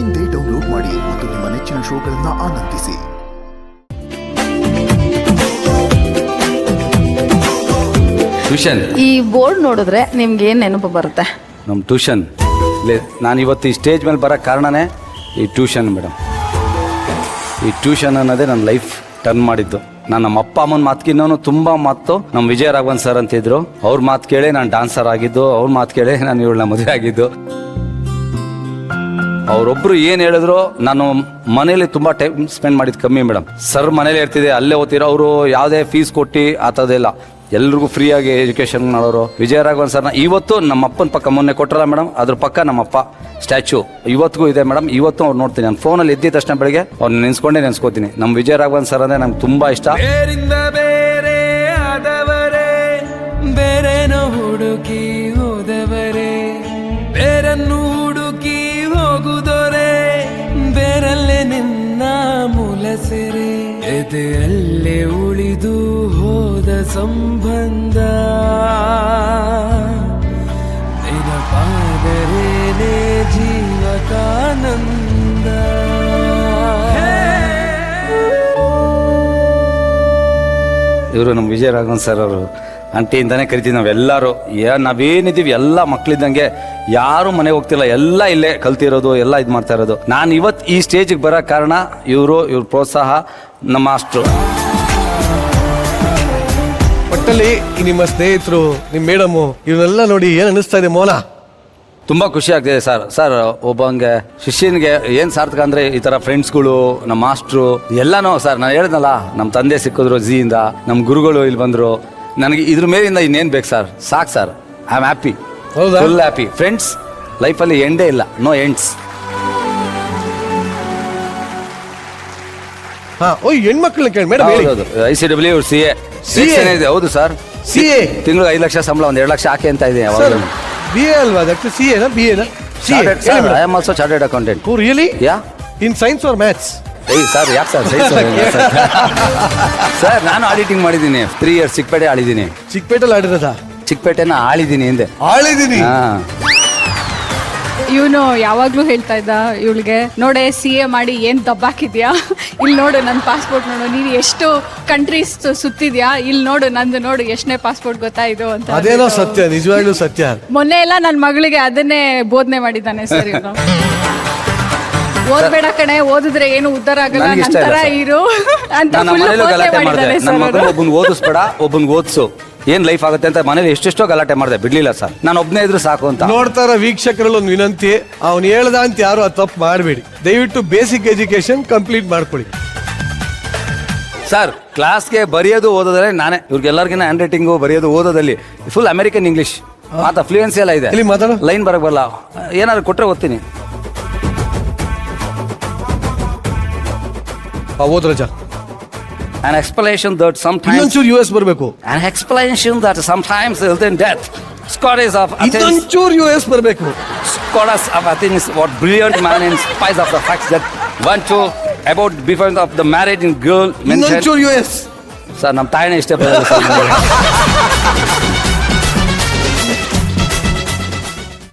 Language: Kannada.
ಇಂದೇ ಡೌನ್ಲೋಡ್ ಮಾಡಿ ಮತ್ತು ನಿಮ್ಮ ನೆಚ್ಚಿನ ಶೋಗಳನ್ನು ಆನಂದಿಸಿ. ಟ್ಯೂಷನ್ ಈ ಬೋರ್ಡ್ ನೋಡಿದ್ರೆ ನಿಮ್ಗೆ ಏನ್ ನೆನಪು ಬರುತ್ತೆ? ನಮ್ಮ ಟ್ಯೂಷನ್ ನಾನು ಇವತ್ತು ಈ ಸ್ಟೇಜ್ ಮೇಲೆ ಬರೋಕ್ಕೆ ಕಾರಣನೇ ಈ ಟ್ಯೂಷನ್ ಮೇಡಮ್. ಈ ಟ್ಯೂಷನ್ ಅನ್ನೋದೇ ನನ್ನ ಲೈಫ್ ಟರ್ನ್ ಮಾಡಿದ್ದು. ನಾನು ನಮ್ಮ ಅಪ್ಪ ಅಮ್ಮನ ಮಾತುಕಿನ್ನೂ ತುಂಬ ಮಾತು ನಮ್ಮ ವಿಜಯ ರಾಘವನ್ ಸರ್ ಅಂತಿದ್ರು. ಅವ್ರ ಮಾತು ಕೇಳಿ ನಾನು ಡಾನ್ಸರ್ ಆಗಿದ್ದು, ಅವ್ರ ಮಾತು ಕೇಳಿ ನಾನು ಇವಳನ್ನ ಮದುವೆ ಆಗಿದ್ದು. ಅವರೊಬ್ಬರು ಏನು ಹೇಳಿದ್ರು, ನಾನು ಮನೇಲಿ ತುಂಬ ಟೈಮ್ ಸ್ಪೆಂಡ್ ಮಾಡಿದ್ದು ಕಮ್ಮಿ ಮೇಡಮ್. ಸರ್ ಮನೇಲಿ ಇರ್ತಿದೆ, ಅಲ್ಲೇ ಓದ್ತಿರೋ. ಅವರು ಯಾವುದೇ ಫೀಸ್ ಕೊಟ್ಟು ಆ ಥರದ್ದೆಲ್ಲ ಎಲ್ರಿಗೂ ಫ್ರೀಯಾಗಿ ಎಜುಕೇಷನ್ ಮಾಡೋರು ವಿಜಯ ರಾಘವನ್ ಸರ್ನ. ಇವತ್ತು ನಮ್ಮ ಅಪ್ಪನ ಪಕ್ಕ ಮೊನ್ನೆ ಕೊಟ್ಟರಲ್ಲ ಮೇಡಮ್, ಅದ್ರ ಪಕ್ಕ ನಮ್ಮಪ್ಪ ಸ್ಟ್ಯಾಚ್ಯೂ ಇವತ್ತಿಗೂ ಇದೆ ಮೇಡಮ್. ಇವತ್ತು ಅವ್ರು ನೋಡ್ತೀನಿ, ನಾನು ಫೋನಲ್ಲಿ ಎದ್ದಿದ ತಕ್ಷಣ ಬೆಳಗ್ಗೆ ಅವ್ರನ್ನ ನೆನೆಸ್ಕೋತೀನಿ. ನಮ್ಮ ವಿಜಯ ರಾಘವನ್ ಸರ್ ಅಂದರೆ ನಂಗೆ ತುಂಬ ಇಷ್ಟ. ಬೇರೆ ಆದವರೇ, ಬೇರೆನೋ ಹುಡುಕಿ ಹೋದವರೇ, ಬೇರನ್ನು ಹುಡುಕಿ ಹೋಗುದೊರೆ, ಬೇರಲ್ಲೇ ನಿನ್ನ ಮೂಲ ಸೆರೆ, ಎದೆಯಲ್ಲೇ ಉಳಿದು ಹೋದ ಸಂಬಂಧ, ನೆನಪಾದರೇನೆ ಜೀವಕಾನಂದ. ಇವರು ನಮ್ಮ ವಿಜಯ ರಾಘವನ್ ಸರ್ ಅವರು ಅಂಟಿಯಿಂದಾನೆ ಕರಿತೀವಿ ನಾವೆಲ್ಲರೂ. ನಾವೇನಿದ್ದೀವಿ ಎಲ್ಲ ಮಕ್ಕಳಿದ್ದಂಗೆ, ಯಾರು ಮನೆಗೆ ಹೋಗ್ತಿಲ್ಲ, ಎಲ್ಲ ಇಲ್ಲೇ ಕಲ್ತಿರೋದು, ಎಲ್ಲ ಇದು ಮಾಡ್ತಾ ಇರೋದು. ನಾನು ಇವತ್ತು ಈ ಸ್ಟೇಜಿಗೆ ಬರೋ ಕಾರಣ ಇವ್ರ ಪ್ರೋತ್ಸಾಹ, ನಮ್ಮ ಮಾಸ್ಟ್ರು. ಒಟ್ಟಲ್ಲಿ ನಿಮ್ಮ ಸ್ನೇಹಿತರು, ನಿಮ್ಮ ಮೇಡಮು, ಇವನ್ನೆಲ್ಲ ನೋಡಿ ಏನು ಅನ್ನಿಸ್ತಾ ಇದೆ ಮೋನ? ತುಂಬ ಖುಷಿ ಆಗ್ತಿದೆ ಸರ್. ಒಬ್ಬಂಗೆ ಶಿಷ್ಯನಿಗೆ ಏನು ಸಾರ್ಥಕ ಅಂದರೆ ಈ ಥರ ಫ್ರೆಂಡ್ಸ್ಗಳು, ನಮ್ಮ ಮಾಸ್ಟ್ರು ಎಲ್ಲನೂ. ಸರ್ ನಾನು ಹೇಳಿದ್ನಲ್ಲ, ನಮ್ಮ ತಂದೆ ಸಿಕ್ಕಿದ್ರು ಝೀಯಿಂದ, ನಮ್ಮ ಗುರುಗಳು ಇಲ್ಲಿ ಬಂದರು. ನನಗೆ ಇದ್ರ ಮೇಲಿಂದ ಇನ್ನೇನು ಬೇಕು ಸರ್? ಸಾಕು sir, I am happy, full happy. Friends ಲೈಫಲ್ಲಿ ಎಂಡೇ ಇಲ್ಲ, ನೋ ಎಂಡ್ಸ್. ಹೆಣ್ಮಕ್ಳನ್ನ ಕೇಳಿ ಮೇಡಮ್. ಹೌದು, ICW CA ಇದೆ. ಹೌದು ಸರ್, CA ತಿಂಗಳು 5 ಲಕ್ಷ ಸಂಬಳ, 1 2 ಲಕ್ಷ ಹಾಕಿ ಅಂತ ಇದೆ. BA ಅಲ್ವಾ? ಅದಕ್ಕೆ CA ನಾ BA ನಾ? I am also chartered accountant. Oh really? Yeah, in science or maths? Sir ಯಾಕೆ ಸರ್ ಸರ್ ನಾನು ಆಡಿಟಿಂಗ್ ಮಾಡಿದ್ದೀನಿ 3 years. ಚಿಕ್ಕಪೇಟೆ ಆಳಿದ್ದೀನಿ. ಚಿಕ್ಕಪೇಟೆಲ್ಲಿ ಆಡಿರೋದಾ? ಚಿಕ್ಕಪೇಟೆನ ಆಳಿದ್ದೀನಿ ಹಿಂದೆ. ಆಳಿದ್ದೀನಿ. ಇವನು ಯಾವಾಗ್ಲೂ ಹೇಳ್ತಾ ಇದ್ದ ಇವಳಿಗೆ, ನೋಡೆ CA ಮಾಡಿ ಏನ್ ದಬ್ಬಾಕಿದ್ಯಾ, ಇಲ್ಲಿ ನೋಡು ನನ್ನ ಪಾಸ್ಪೋರ್ಟ್ ನೋಡು, ನೀನು ಎಷ್ಟು ಕಂಟ್ರೀಸ್ ಸುತ್ತಿದ್ಯಾ, ಇಲ್ಲಿ ನೋಡು ನಂದು ನೋಡು ಎಷ್ಟನೇ ಪಾಸ್ಪೋರ್ಟ್ ಗೊತ್ತಾಯ್ತು ಅಂತ. ಅದೇನೋ ಸತ್ಯ, ನಿಜವಾಗ್ಲೂ ಸತ್ಯ. ಮೊನ್ನೆ ಎಲ್ಲ ನನ್ನ ಮಗಳಿಗೆ ಅದನ್ನೇ ಬೋಧನೆ ಮಾಡಿದ್ದಾನೆ ಸರ್ ಇವನು. ಓದ್ಬೇಡ ಕಣೆ, ಓದಿದ್ರೆ ಏನು ಉದ್ಧಾರ ಆಗಲ್ಲ, ನಂತರ ಇರು ಅಂತ ಗಲಾಟೆ ಮಾಡಿದೆ. ನನ್ನ ಮಗನ ಒಬ್ಬನ್ ಓದಿಸ್ಬೇಡ, ಒಬ್ಬನ್ ಓದಿಸು, ಏನ್ ಲೈಫ್ ಆಗುತ್ತೆ ಅಂತ ಮನೇಲಿ ಎಷ್ಟೆಷ್ಟೋ ಗಲಾಟೆ ಮಾಡಿದೆ, ಬಿಡ್ಲಿಲ್ಲ ಸರ್. ನಾನು ಒಬ್ಬನೇ ಇದ್ರು ಸಾಕು ಅಂತ. ನೋಡ್ತಾರ ವೀಕ್ಷಕರಲ್ಲಿ ಒಂದು ವಿನಂತಿ, ಅವ್ನು ಹೇಳ್ದ ಅಂತ ಯಾರು ಅದು ತಪ್ಪು ಮಾಡಬೇಡಿ. ದಯವಿಟ್ಟು ಬೇಸಿಕ್ ಎಜುಕೇಶನ್ ಕಂಪ್ಲೀಟ್ ಮಾಡ್ಕೊಳ್ಳಿ ಸರ್. ಕ್ಲಾಸ್ಗೆ ಬರೆಯೋದು ಓದೋದ್ರೆ ನಾನೇ. ಇವ್ರಿಗೆಲ್ಲರಿಗಿನ ಹ್ಯಾಂಡ್ ರೈಟಿಂಗು, ಬರೆಯೋದು ಓದೋದಲ್ಲಿ ಫುಲ್ ಅಮೆರಿಕನ್ ಇಂಗ್ಲಿಷ್, ಮಾತಾ ಫ್ಲೂಯೆನ್ಸಿ ಎಲ್ಲ ಇದೆ. ಲೈನ್ ಬರಕ್ ಬರಲ್ಲ, ಏನಾದ್ರು ಕೊಟ್ರೆ ಓದ್ತೀನಿ. ಓದ್ರಜ. An explanation that sometimes ಇನ್ನೊಂಚೂರು US ಬರಬೇಕು. An explanation that sometimes results in death. Scholars of Athens. ಇನ್ನೊಂಚೂರು US ಬರಬೇಕು. Scholars of Athens were brilliant man in spite of the facts that one two about before of the marriage in girl mentioned. ಇನ್ನೊಂಚೂರು US. Sir ನಮ್ಮ ತಾಯಿನೇ ಇಷ್ಟಪಡೋದು ಸರ್.